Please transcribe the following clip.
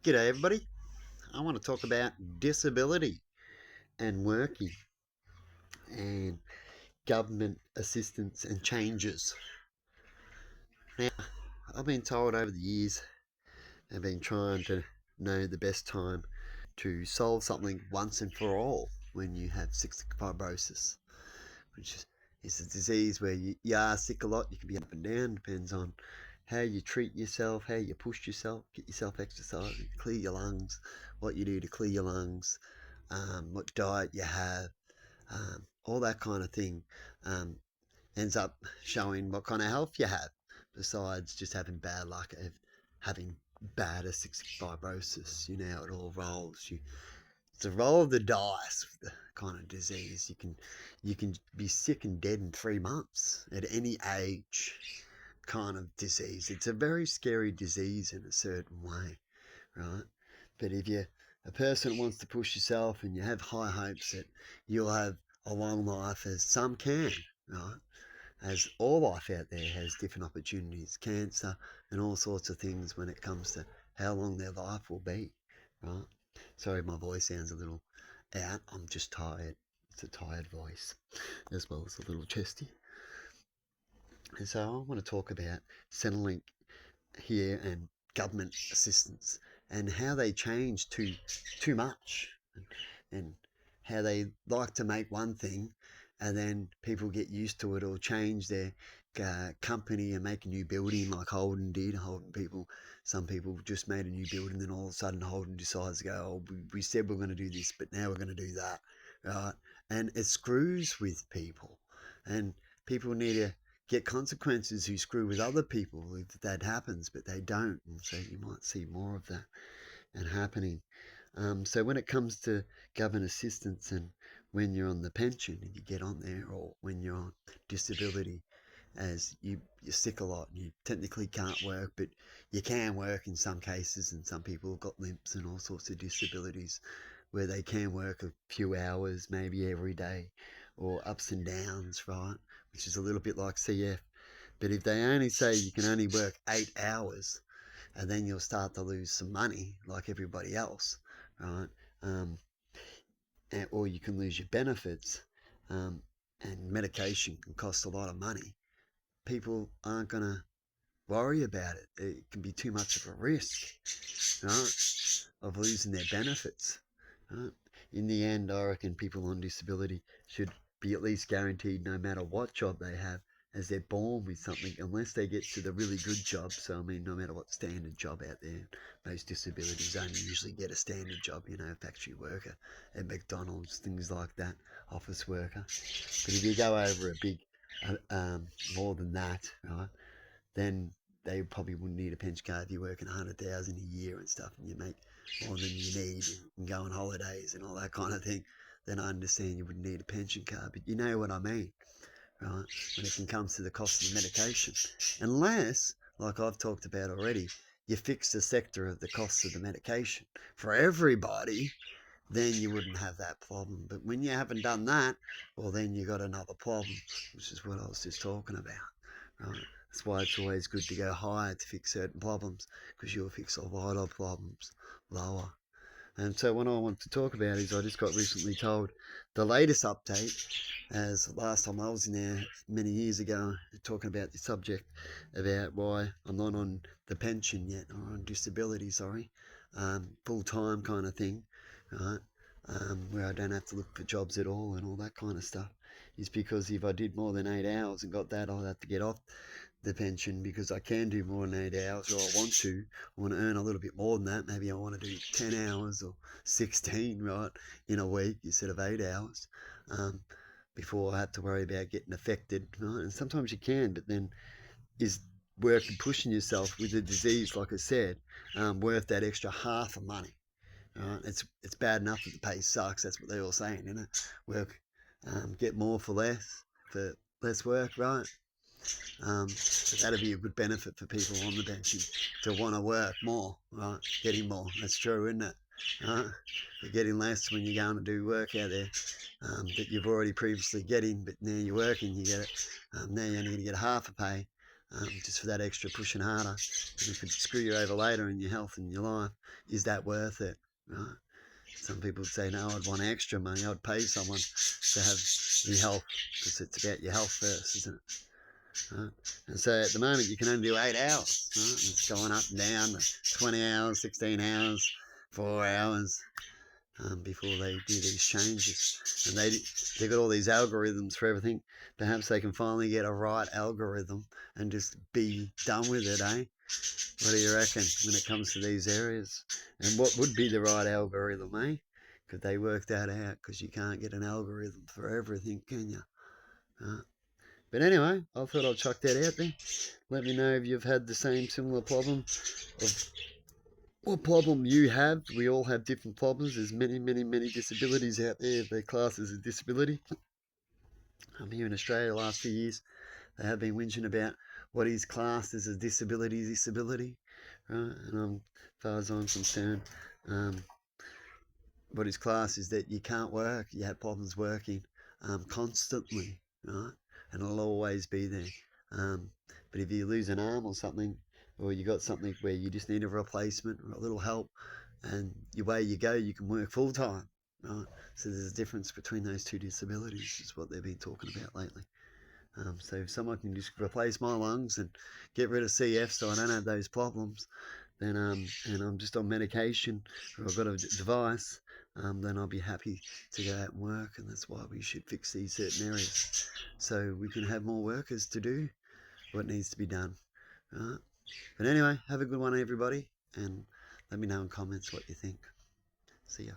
G'day everybody. I want to talk about disability and working and government assistance and changes. Now, I've been told over the years, I've been trying to know the best time to solve something once and for all when you have cystic fibrosis, which is a disease where you are sick a lot. You can be up and down, depends on how you treat yourself, how you push yourself, get yourself exercise, clear your lungs, what you do to clear your lungs, what diet you have, all that kind of thing um, ends up showing what kind of health you have, besides just having bad luck of having bad cystic fibrosis. You know how it all rolls. It's a roll of the dice with the kind of disease. You can be sick and dead in 3 months at any age. Kind of disease. It's a very scary disease in a certain way, right? But if you're a person that wants to push yourself and you have high hopes that you'll have a long life, as some can, right? As all life out there has different opportunities, cancer and all sorts of things when it comes to how long their life will be, right? Sorry, my voice sounds a little out. I'm just tired. It's a tired voice, as well as a little chesty. And so I want to talk about Centrelink here and government assistance and how they change too much, and how they like to make one thing and then people get used to it or change their company and make a new building like Holden did. Some people just made a new building, then all of a sudden Holden decides to go, oh, we said we're going to do this, but now we're going to do that, right? And it screws with people, and people need to get consequences who screw with other people if that happens, but they don't. And so you might see more of that and happening. So when it comes to government assistance and when you're on the pension and you get on there, or when you're on disability, as you're sick a lot and you technically can't work, but you can work in some cases, and some people have got limps and all sorts of disabilities where they can work a few hours, maybe every day, or ups and downs, right? Which is a little bit like CF. But if they only say you can only work 8 hours, and then you'll start to lose some money like everybody else, right? Or you can lose your benefits, and medication can cost a lot of money. People aren't going to worry about it. It can be too much of a risk, right, of losing their benefits. Right? In the end, I reckon people on disability should be at least guaranteed, no matter what job they have, as they're born with something, unless they get to the really good job. So, I mean, no matter what standard job out there, most disabilities only usually get a standard job, factory worker at McDonald's, things like that, office worker. But if you go over a big, more than that, right, then they probably wouldn't need a pension card if you're working 100,000 a year and stuff, and you make more than you need and go on holidays and all that kind of thing. Then I understand you wouldn't need a pension card, but you know what I mean, right? When it comes to the cost of the medication, unless, like I've talked about already, you fix the sector of the cost of the medication for everybody, then you wouldn't have that problem. But when you haven't done that, well, then you got another problem, which is what I was just talking about, right? That's why it's always good to go higher to fix certain problems, because you'll fix a lot of problems lower. And so what I want to talk about is, I just got recently told the latest update, as last time I was in there many years ago talking about the subject about why I'm not on the pension yet, or on disability, sorry, full-time kind of thing, right? Where I don't have to look for jobs at all and all that kind of stuff, is because if I did more than 8 hours and got that, I'd have to get off the pension, because I can do more than 8 hours, or I want to earn a little bit more than that. Maybe I want to do 10 hours or 16, right, in a week instead of 8 hours, before I have to worry about getting affected, right? And sometimes you can, but then is work and pushing yourself with a disease, like I said, worth that extra half of money? Right? It's bad enough that the pay sucks. That's what they're all saying, isn't it? Work, get more for less work, right? But that'd be a good benefit for people on the pension, to want to work more, right? Getting more. That's true, isn't it? Right? You're getting less when you're going to do work out there, that you've already previously getting, but now you're working, you get it. Now you're only going to get half a pay. just for that extra pushing harder, and it could screw you over later in your health and your life. Is that worth it? Right? Some people would say, no, I'd want extra money. I'd pay someone to have your health, because it's about your health first, isn't it? Right? And so at the moment you can only do 8 hours. Right? And it's going up and down to 20 hours, 16 hours, 4 hours before they do these changes. And they've got all these algorithms for everything. Perhaps they can finally get a right algorithm and just be done with it, eh? What do you reckon when it comes to these areas? And what would be the right algorithm, eh? Could they work that out? Because you can't get an algorithm for everything, can you? But anyway, I thought I'd chuck that out there. Let me know if you've had the same similar problem, of what problem you have. We all have different problems. There's many, many, many disabilities out there. They're classed as a disability. I'm here in Australia the last few years. They have been whinging about what is classed as a disability, right? And as far as I'm concerned, what is classed is that you can't work, you have problems working constantly, right? And it'll always be there. But if you lose an arm or something, or you got something where you just need a replacement or a little help, and away you go, you can work full time, right? So there's a difference between those two disabilities, is what they've been talking about lately. So if someone can just replace my lungs and get rid of CF so I don't have those problems, then and I'm just on medication, or I've got a device, then I'll be happy to go out and work. And that's why we should fix these certain areas, so we can have more workers to do what needs to be done. Right? But anyway, have a good one, everybody, and let me know in comments what you think. See ya.